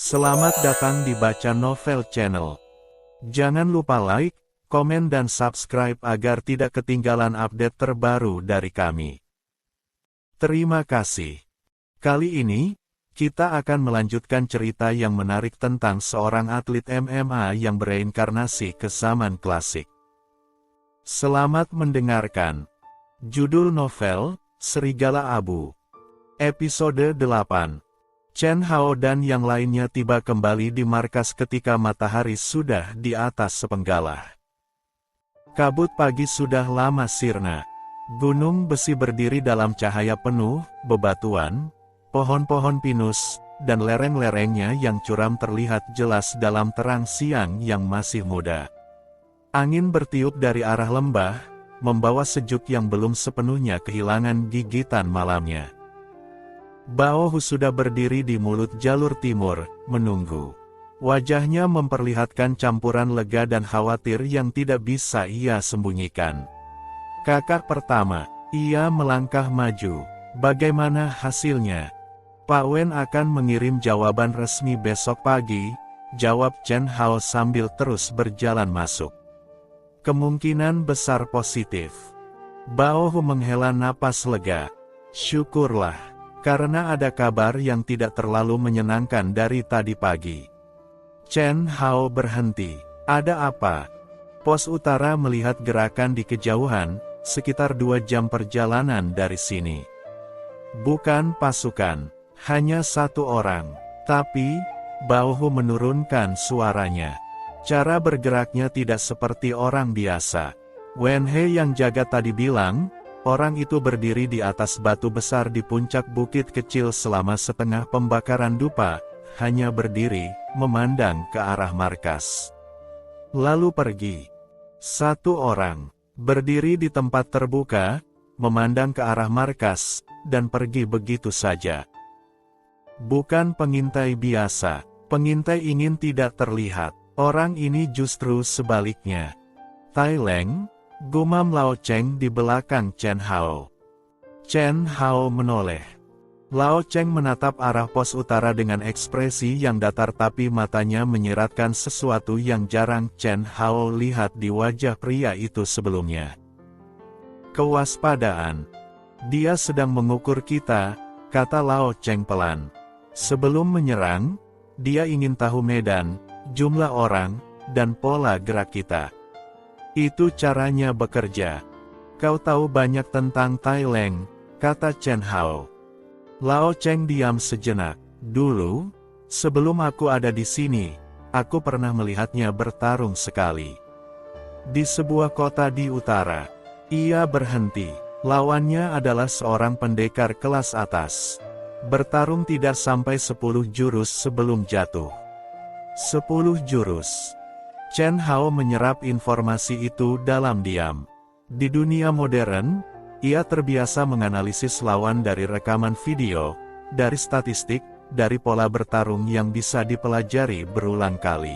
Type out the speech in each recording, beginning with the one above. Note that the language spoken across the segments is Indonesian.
Selamat datang di Baca Novel Channel. Jangan lupa like, komen dan subscribe agar tidak ketinggalan update terbaru dari kami. Terima kasih. Kali ini, kita akan melanjutkan cerita yang menarik tentang seorang atlet MMA yang bereinkarnasi ke zaman klasik. Selamat mendengarkan. Judul novel, Serigala Abu. Episode 8. Chen Hao dan yang lainnya tiba kembali di markas ketika matahari sudah di atas sepenggalah. Kabut pagi sudah lama sirna. Gunung besi berdiri dalam cahaya penuh, bebatuan, pohon-pohon pinus, dan lereng-lerengnya yang curam terlihat jelas dalam terang siang yang masih muda. Angin bertiup dari arah lembah, membawa sejuk yang belum sepenuhnya kehilangan gigitan malamnya. Bao Hu sudah berdiri di mulut jalur timur, menunggu. Wajahnya memperlihatkan campuran lega dan khawatir yang tidak bisa ia sembunyikan. Kakak pertama, ia melangkah maju. Bagaimana hasilnya? Pak Wen akan mengirim jawaban resmi besok pagi, jawab Chen Hao sambil terus berjalan masuk. Kemungkinan besar positif. Bao Hu menghela napas lega. Syukurlah. Karena ada kabar yang tidak terlalu menyenangkan dari tadi pagi. Chen Hao berhenti. Ada apa? Pos utara melihat gerakan di kejauhan, sekitar 2 jam perjalanan dari sini. Bukan pasukan, hanya 1 orang. Tapi, Bao Hu menurunkan suaranya. Cara bergeraknya tidak seperti orang biasa. Wen He yang jaga tadi bilang, orang itu berdiri di atas batu besar di puncak bukit kecil selama setengah pembakaran dupa, hanya berdiri, memandang ke arah markas. Lalu pergi. 1 orang, berdiri di tempat terbuka, memandang ke arah markas, dan pergi begitu saja. Bukan pengintai biasa, pengintai ingin tidak terlihat, orang ini justru sebaliknya. Tai Leng, gumam Lao Cheng di belakang Chen Hao. Chen Hao menoleh. Lao Cheng menatap arah pos utara dengan ekspresi yang datar tapi matanya menyiratkan sesuatu yang jarang Chen Hao lihat di wajah pria itu sebelumnya. Kewaspadaan. Dia sedang mengukur kita, kata Lao Cheng pelan. Sebelum menyerang, dia ingin tahu medan, jumlah orang, dan pola gerak kita. Itu caranya bekerja. Kau tahu banyak tentang Tai Leng, kata Chen Hao. Lao Cheng diam sejenak. Dulu, sebelum aku ada di sini, aku pernah melihatnya bertarung sekali. Di sebuah kota di utara. Ia berhenti. Lawannya adalah seorang pendekar kelas atas. Bertarung tidak sampai 10 jurus sebelum jatuh. 10 jurus. Chen Hao menyerap informasi itu dalam diam. Di dunia modern, ia terbiasa menganalisis lawan dari rekaman video, dari statistik, dari pola bertarung yang bisa dipelajari berulang kali.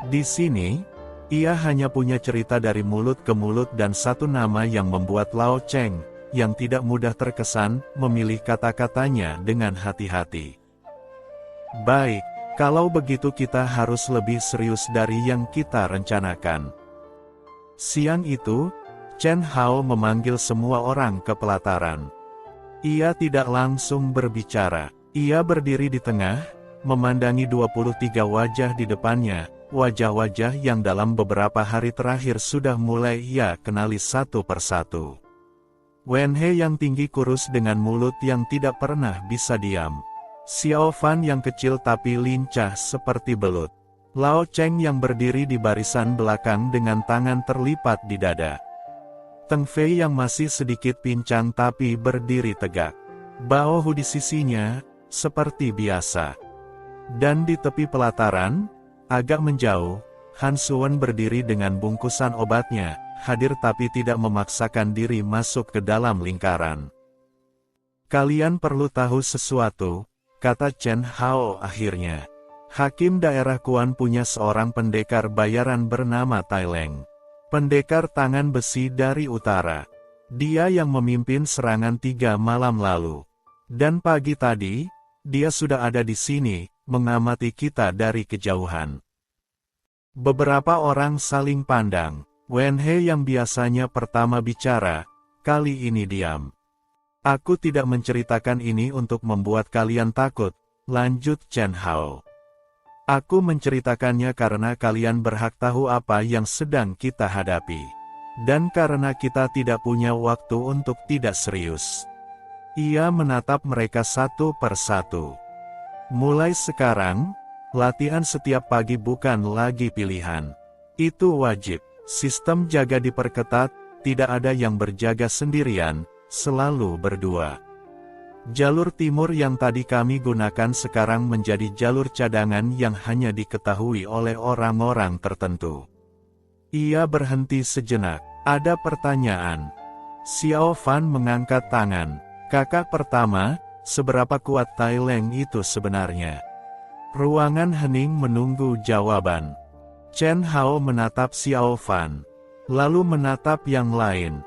Di sini, ia hanya punya cerita dari mulut ke mulut dan 1 nama yang membuat Lao Cheng, yang tidak mudah terkesan, memilih kata-katanya dengan hati-hati. Baik. Kalau begitu kita harus lebih serius dari yang kita rencanakan. Siang itu, Chen Hao memanggil semua orang ke pelataran. Ia tidak langsung berbicara. Ia berdiri di tengah, memandangi 23 wajah di depannya, wajah-wajah yang dalam beberapa hari terakhir sudah mulai ia kenali satu persatu. Wen He yang tinggi kurus dengan mulut yang tidak pernah bisa diam. Xiao Fan yang kecil tapi lincah seperti belut. Lao Cheng yang berdiri di barisan belakang dengan tangan terlipat di dada. Teng Fei yang masih sedikit pincang tapi berdiri tegak. Bao Hu di sisinya, seperti biasa. Dan di tepi pelataran, agak menjauh, Han Suwen berdiri dengan bungkusan obatnya, hadir tapi tidak memaksakan diri masuk ke dalam lingkaran. Kalian perlu tahu sesuatu, kata Chen Hao akhirnya. Hakim daerah Kuan punya seorang pendekar bayaran bernama Tai Leng. Pendekar tangan besi dari utara. Dia yang memimpin serangan 3 malam lalu. Dan pagi tadi, dia sudah ada di sini, mengamati kita dari kejauhan. Beberapa orang saling pandang. Wen He yang biasanya pertama bicara, kali ini diam. Aku tidak menceritakan ini untuk membuat kalian takut, lanjut Chen Hao. Aku menceritakannya karena kalian berhak tahu apa yang sedang kita hadapi. Dan karena kita tidak punya waktu untuk tidak serius. Ia menatap mereka satu persatu. Mulai sekarang, latihan setiap pagi bukan lagi pilihan. Itu wajib. Sistem jaga diperketat, tidak ada yang berjaga sendirian, selalu berdua. Jalur timur yang tadi kami gunakan sekarang menjadi jalur cadangan yang hanya diketahui oleh orang-orang tertentu. Ia berhenti sejenak. Ada pertanyaan. Xiao Fan mengangkat tangan. Kakak pertama, seberapa kuat Tai Leng itu sebenarnya? Ruangan hening menunggu jawaban. Chen Hao menatap Xiao Fan, lalu menatap yang lain.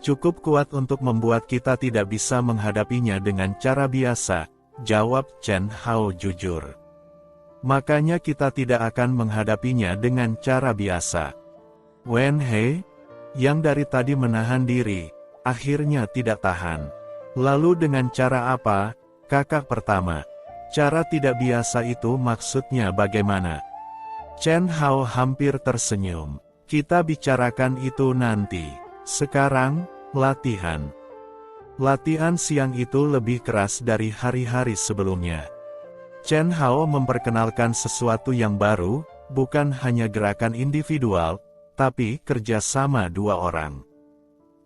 Cukup kuat untuk membuat kita tidak bisa menghadapinya dengan cara biasa, jawab Chen Hao jujur. Makanya kita tidak akan menghadapinya dengan cara biasa. Wen He, yang dari tadi menahan diri, akhirnya tidak tahan. Lalu dengan cara apa, kakak pertama? Cara tidak biasa itu maksudnya bagaimana? Chen Hao hampir tersenyum. Kita bicarakan itu nanti. Sekarang, latihan. Latihan siang itu lebih keras dari hari-hari sebelumnya. Chen Hao memperkenalkan sesuatu yang baru, bukan hanya gerakan individual, tapi kerjasama dua orang.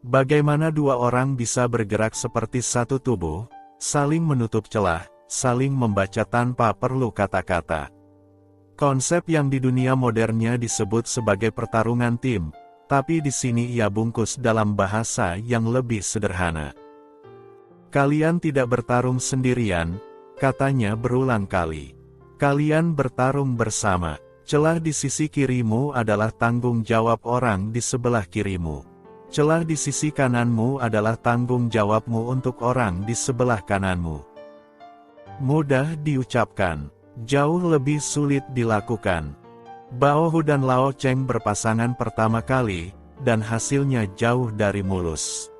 Bagaimana dua orang bisa bergerak seperti satu tubuh, saling menutup celah, saling membaca tanpa perlu kata-kata. Konsep yang di dunia modernnya disebut sebagai pertarungan tim, tapi di sini ia bungkus dalam bahasa yang lebih sederhana. Kalian tidak bertarung sendirian, katanya berulang kali. Kalian bertarung bersama. Celah di sisi kirimu adalah tanggung jawab orang di sebelah kirimu. Celah di sisi kananmu adalah tanggung jawabmu untuk orang di sebelah kananmu. Mudah diucapkan. Jauh lebih sulit dilakukan. Bao Hu dan Lao Cheng berpasangan pertama kali, dan hasilnya jauh dari mulus.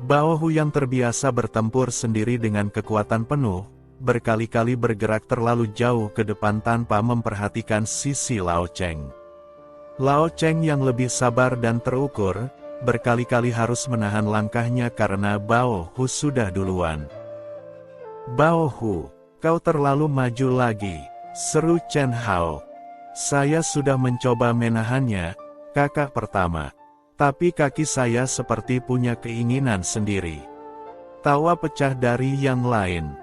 Bao Hu yang terbiasa bertempur sendiri dengan kekuatan penuh, berkali-kali bergerak terlalu jauh ke depan tanpa memperhatikan sisi Lao Cheng. Lao Cheng yang lebih sabar dan terukur, berkali-kali harus menahan langkahnya karena Bao Hu sudah duluan. Bao Hu, kau terlalu maju lagi, seru Chen Hao. Saya sudah mencoba menahannya, kakak pertama. Tapi kaki saya seperti punya keinginan sendiri. Tawa pecah dari yang lain.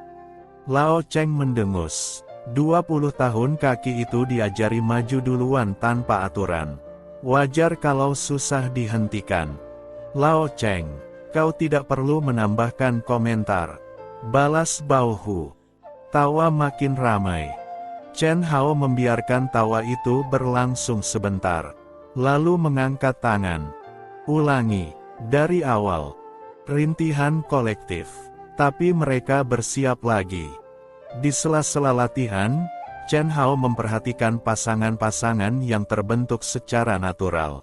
Lao Cheng mendengus. 20 tahun kaki itu diajari maju duluan tanpa aturan. Wajar kalau susah dihentikan. Lao Cheng, kau tidak perlu menambahkan komentar. Balas Bao Hu. Tawa makin ramai. Chen Hao membiarkan tawa itu berlangsung sebentar. Lalu mengangkat tangan. Ulangi, dari awal. Rintihan kolektif. Tapi mereka bersiap lagi. Di sela-sela latihan, Chen Hao memperhatikan pasangan-pasangan yang terbentuk secara natural.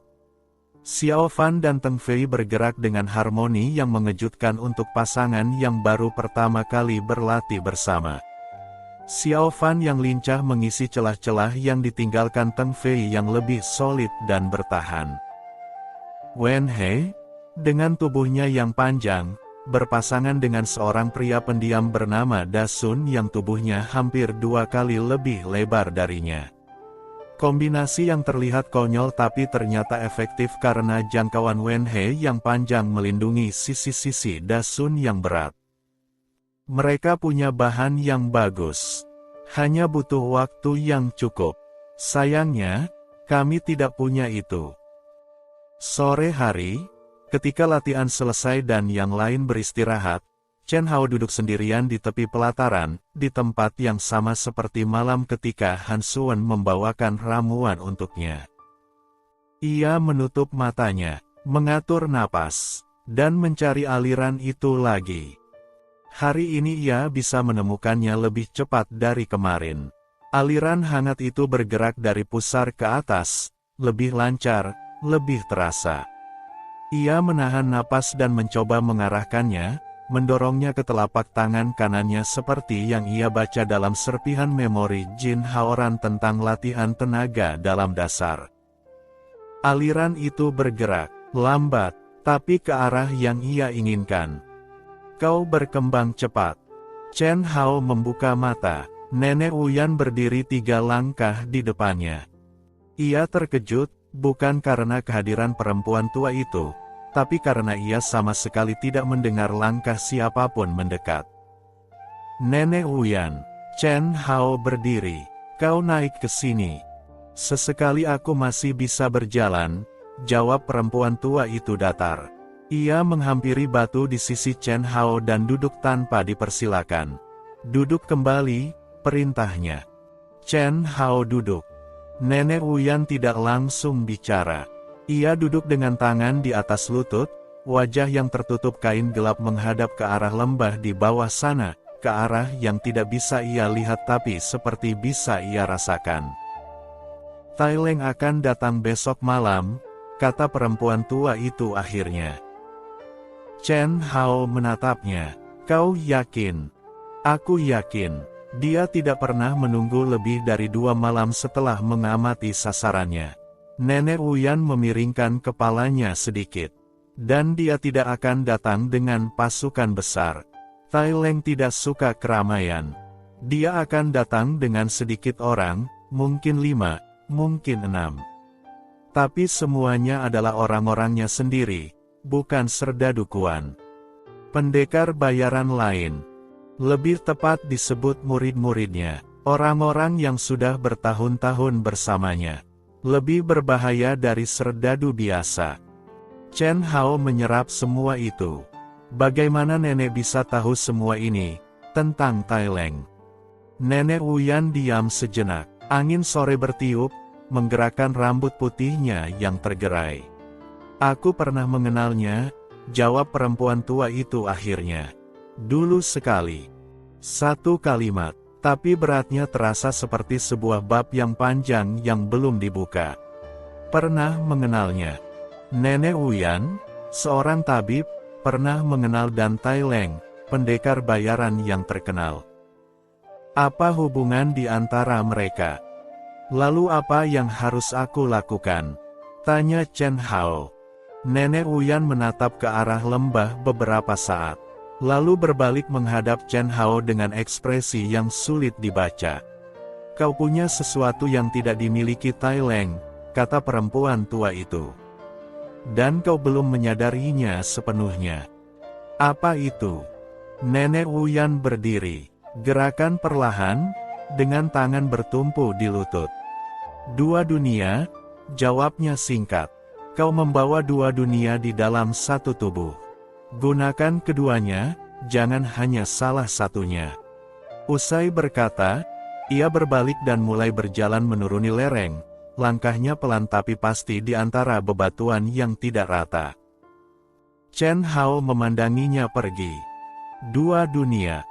Xiao Fan dan Teng Fei bergerak dengan harmoni yang mengejutkan untuk pasangan yang baru pertama kali berlatih bersama. Xiao Fan yang lincah mengisi celah-celah yang ditinggalkan Teng Fei yang lebih solid dan bertahan. Wen He, dengan tubuhnya yang panjang, berpasangan dengan seorang pria pendiam bernama Da Sun yang tubuhnya hampir 2 kali lebih lebar darinya. Kombinasi yang terlihat konyol tapi ternyata efektif karena jangkauan Wen He yang panjang melindungi sisi-sisi Da Sun yang berat. Mereka punya bahan yang bagus. Hanya butuh waktu yang cukup. Sayangnya, kami tidak punya itu. Sore hari, ketika latihan selesai dan yang lain beristirahat, Chen Hao duduk sendirian di tepi pelataran, di tempat yang sama seperti malam ketika Han Suan membawakan ramuan untuknya. Ia menutup matanya, mengatur napas, dan mencari aliran itu lagi. Hari ini ia bisa menemukannya lebih cepat dari kemarin. Aliran hangat itu bergerak dari pusar ke atas, lebih lancar, lebih terasa. Ia menahan napas dan mencoba mengarahkannya, mendorongnya ke telapak tangan kanannya seperti yang ia baca dalam serpihan memori Jin Haoran tentang latihan tenaga dalam dasar. Aliran itu bergerak, lambat, tapi ke arah yang ia inginkan. Kau berkembang cepat. Chen Hao membuka mata. Nenek Uyan berdiri 3 langkah di depannya. Ia terkejut, bukan karena kehadiran perempuan tua itu, tapi karena ia sama sekali tidak mendengar langkah siapapun mendekat. Nenek Uyan, Chen Hao berdiri. Kau naik ke sini. Sesekali aku masih bisa berjalan, jawab perempuan tua itu datar. Ia menghampiri batu di sisi Chen Hao dan duduk tanpa dipersilakan. Duduk kembali, perintahnya. Chen Hao duduk. Nenek Uyan tidak langsung bicara. Ia duduk dengan tangan di atas lutut, wajah yang tertutup kain gelap menghadap ke arah lembah di bawah sana, ke arah yang tidak bisa ia lihat tapi seperti bisa ia rasakan. Tai Leng akan datang besok malam, kata perempuan tua itu akhirnya. Chen Hao menatapnya. Kau yakin? Aku yakin. Dia tidak pernah menunggu lebih dari 2 malam setelah mengamati sasarannya. Nenek Uyan memiringkan kepalanya sedikit. Dan dia tidak akan datang dengan pasukan besar. Tai Leng tidak suka keramaian. Dia akan datang dengan sedikit orang, mungkin 5, mungkin 6. Tapi semuanya adalah orang-orangnya sendiri. Bukan serdadu Kuan. Pendekar bayaran lain. Lebih tepat disebut murid-muridnya. Orang-orang yang sudah bertahun-tahun bersamanya. Lebih berbahaya dari serdadu biasa. Chen Hao menyerap semua itu. Bagaimana nenek bisa tahu semua ini, tentang Tai Leng? Nenek Uyan diam sejenak. Angin sore bertiup, menggerakkan rambut putihnya yang tergerai. Aku pernah mengenalnya, jawab perempuan tua itu akhirnya. Dulu sekali. 1 kalimat, tapi beratnya terasa seperti sebuah bab yang panjang yang belum dibuka. Pernah mengenalnya. Nenek Uyan, seorang tabib, pernah mengenal dan Tai Leng, pendekar bayaran yang terkenal. Apa hubungan di antara mereka? Lalu apa yang harus aku lakukan? Tanya Chen Hao. Nenek Uyan menatap ke arah lembah beberapa saat. Lalu berbalik menghadap Chen Hao dengan ekspresi yang sulit dibaca. Kau punya sesuatu yang tidak dimiliki Tai Leng, kata perempuan tua itu. Dan kau belum menyadarinya sepenuhnya. Apa itu? Nenek Uyan berdiri. Gerakan perlahan, dengan tangan bertumpu di lutut. 2 dunia, jawabnya singkat. Kau membawa 2 dunia di dalam 1 tubuh. Gunakan keduanya, jangan hanya salah satunya. Usai berkata, ia berbalik dan mulai berjalan menuruni lereng. Langkahnya pelan tapi pasti di antara bebatuan yang tidak rata. Chen Hao memandanginya pergi. 2 dunia.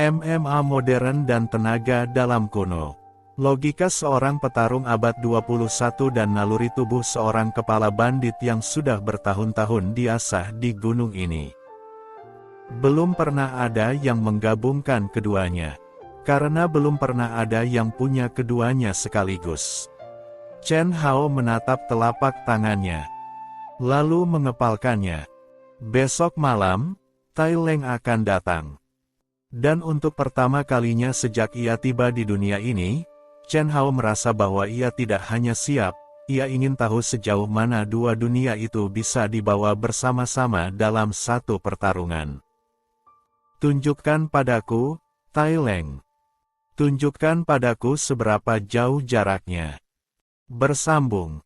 MMA modern dan tenaga dalam kuno. Logika seorang petarung abad 21 dan naluri tubuh seorang kepala bandit yang sudah bertahun-tahun diasah di gunung ini. Belum pernah ada yang menggabungkan keduanya. Karena belum pernah ada yang punya keduanya sekaligus. Chen Hao menatap telapak tangannya. Lalu mengepalkannya. Besok malam, Tai Leng akan datang. Dan untuk pertama kalinya sejak ia tiba di dunia ini, Chen Hao merasa bahwa ia tidak hanya siap, ia ingin tahu sejauh mana 2 dunia itu bisa dibawa bersama-sama dalam 1 pertarungan. Tunjukkan padaku, Tai Leng. Tunjukkan padaku seberapa jauh jaraknya. Bersambung.